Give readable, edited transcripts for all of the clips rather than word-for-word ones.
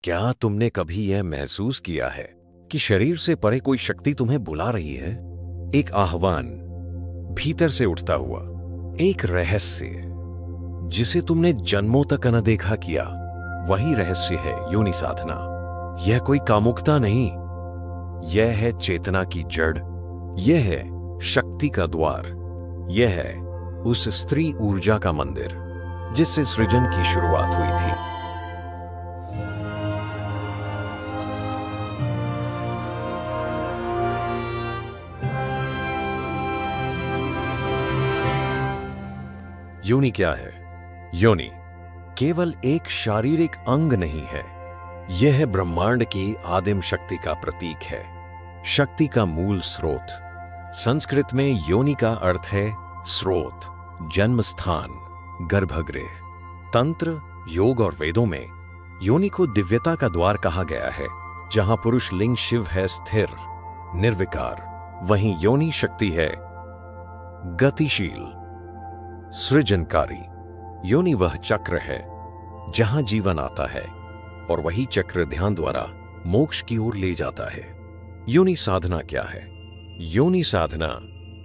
क्या तुमने कभी यह महसूस किया है कि शरीर से परे कोई शक्ति तुम्हें बुला रही है? एक आह्वान भीतर से उठता हुआ, एक रहस्य जिसे तुमने जन्मों तक अनदेखा किया। वही रहस्य है योनि साधना। यह कोई कामुकता नहीं, यह है चेतना की जड़, यह है शक्ति का द्वार, यह है उस स्त्री ऊर्जा का मंदिर जिससे सृजन की शुरुआत हुई थी। योनि क्या है? योनि केवल एक शारीरिक अंग नहीं है, यह ब्रह्मांड की आदिम शक्ति का प्रतीक है, शक्ति का मूल स्रोत। संस्कृत में योनि का अर्थ है स्रोत, जन्म स्थान, गर्भगृह। तंत्र, योग और वेदों में योनि को दिव्यता का द्वार कहा गया है। जहां पुरुष लिंग शिव है स्थिर, निर्विकार, वहीं योनि शक्ति है गतिशील, सृजनकारी। योनि वह चक्र है जहां जीवन आता है और वही चक्र ध्यान द्वारा मोक्ष की ओर ले जाता है। योनि साधना क्या है? योनि साधना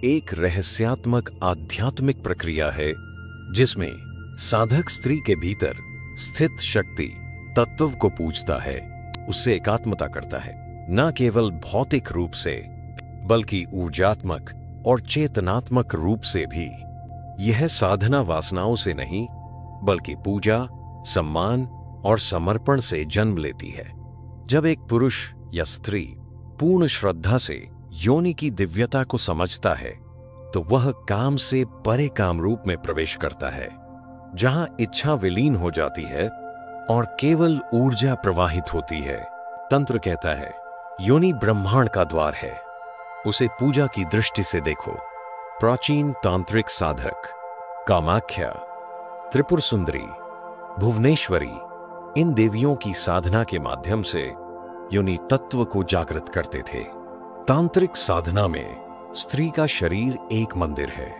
एक रहस्यात्मक आध्यात्मिक प्रक्रिया है जिसमें साधक स्त्री के भीतर स्थित शक्ति तत्व को पूजता है, उससे एकात्मता करता है, न केवल भौतिक रूप से बल्कि ऊर्जात्मक और चेतनात्मक रूप से भी। यह साधना वासनाओं से नहीं बल्कि पूजा, सम्मान और समर्पण से जन्म लेती है। जब एक पुरुष या स्त्री पूर्ण श्रद्धा से योनि की दिव्यता को समझता है तो वह काम से परे काम रूप में प्रवेश करता है, जहां इच्छा विलीन हो जाती है और केवल ऊर्जा प्रवाहित होती है। तंत्र कहता है योनि ब्रह्मांड का द्वार है, उसे पूजा की दृष्टि से देखो। प्राचीन तांत्रिक साधक कामाख्या, त्रिपुर सुंदरी, भुवनेश्वरी इन देवियों की साधना के माध्यम से योनि तत्व को जागृत करते थे। तांत्रिक साधना में स्त्री का शरीर एक मंदिर है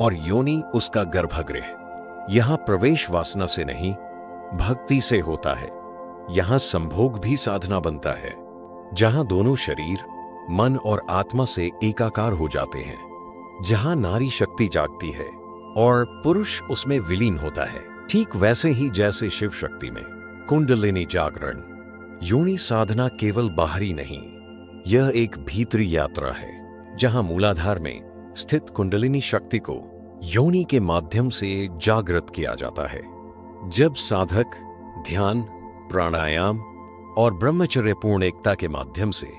और योनि उसका गर्भगृह। यहां प्रवेश वासना से नहीं भक्ति से होता है। यहां संभोग भी साधना बनता है, जहां दोनों शरीर, मन और आत्मा से एकाकार हो जाते हैं, जहां नारी शक्ति जागती है और पुरुष उसमें विलीन होता है। ठीक वैसे ही जैसे शिव शक्ति में कुंडलिनी जागरण। योनि साधना केवल बाहरी नहीं, यह एक भीतरी यात्रा है जहां मूलाधार में स्थित कुंडलिनी शक्ति को योनि के माध्यम से जागृत किया जाता है। जब साधक ध्यान, प्राणायाम और ब्रह्मचर्यपूर्ण एकता के माध्यम से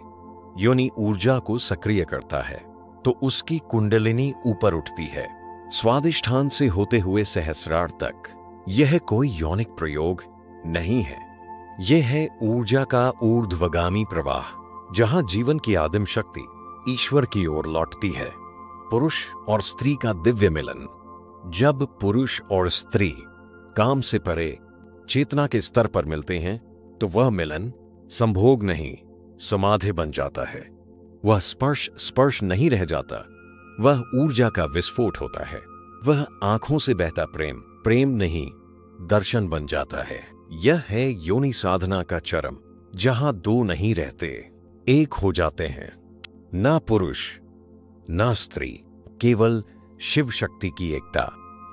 योनि ऊर्जा को सक्रिय करता है तो उसकी कुंडलिनी ऊपर उठती है, स्वादिष्ठान से होते हुए सहस्रार तक। यह कोई यौनिक प्रयोग नहीं है, यह है ऊर्जा का ऊर्ध्वगामी प्रवाह, जहां जीवन की आदिम शक्ति ईश्वर की ओर लौटती है। पुरुष और स्त्री का दिव्य मिलन। जब पुरुष और स्त्री काम से परे चेतना के स्तर पर मिलते हैं तो वह मिलन संभोग नहीं, समाधि बन जाता है। वह स्पर्श नहीं रह जाता, वह ऊर्जा का विस्फोट होता है। वह आंखों से बहता प्रेम नहीं, दर्शन बन जाता है। यह है योनि साधना का चरम, जहां दो नहीं रहते, एक हो जाते हैं। ना पुरुष ना स्त्री, केवल शिव शक्ति की एकता।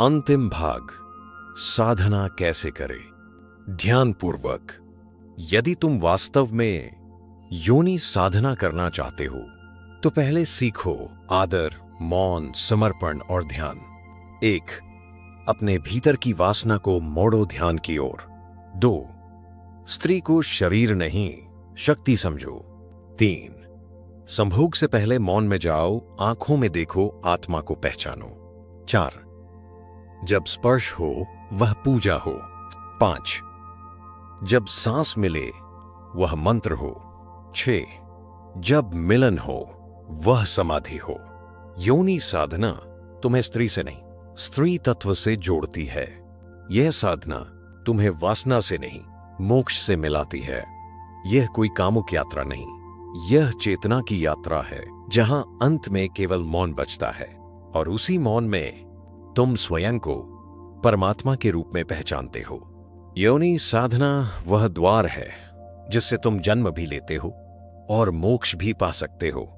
अंतिम भाग, साधना कैसे करें? ध्यानपूर्वक। यदि तुम वास्तव में योनि साधना करना चाहते हो तो पहले सीखो आदर, मौन, समर्पण और ध्यान। 1. अपने भीतर की वासना को मोड़ो ध्यान की ओर। 2. स्त्री को शरीर नहीं शक्ति समझो। 3. संभोग से पहले मौन में जाओ, आंखों में देखो, आत्मा को पहचानो। 4. जब स्पर्श हो वह पूजा हो। 5. जब सांस मिले वह मंत्र हो। 6. जब मिलन हो वह समाधि हो। योनि साधना तुम्हें स्त्री से नहीं, स्त्री तत्व से जोड़ती है। यह साधना तुम्हें वासना से नहीं, मोक्ष से मिलाती है। यह कोई कामुक यात्रा नहीं, यह चेतना की यात्रा है, जहां अंत में केवल मौन बचता है और उसी मौन में तुम स्वयं को परमात्मा के रूप में पहचानते हो। योनि साधना वह द्वार है जिससे तुम जन्म भी लेते हो और मोक्ष भी पा सकते हो।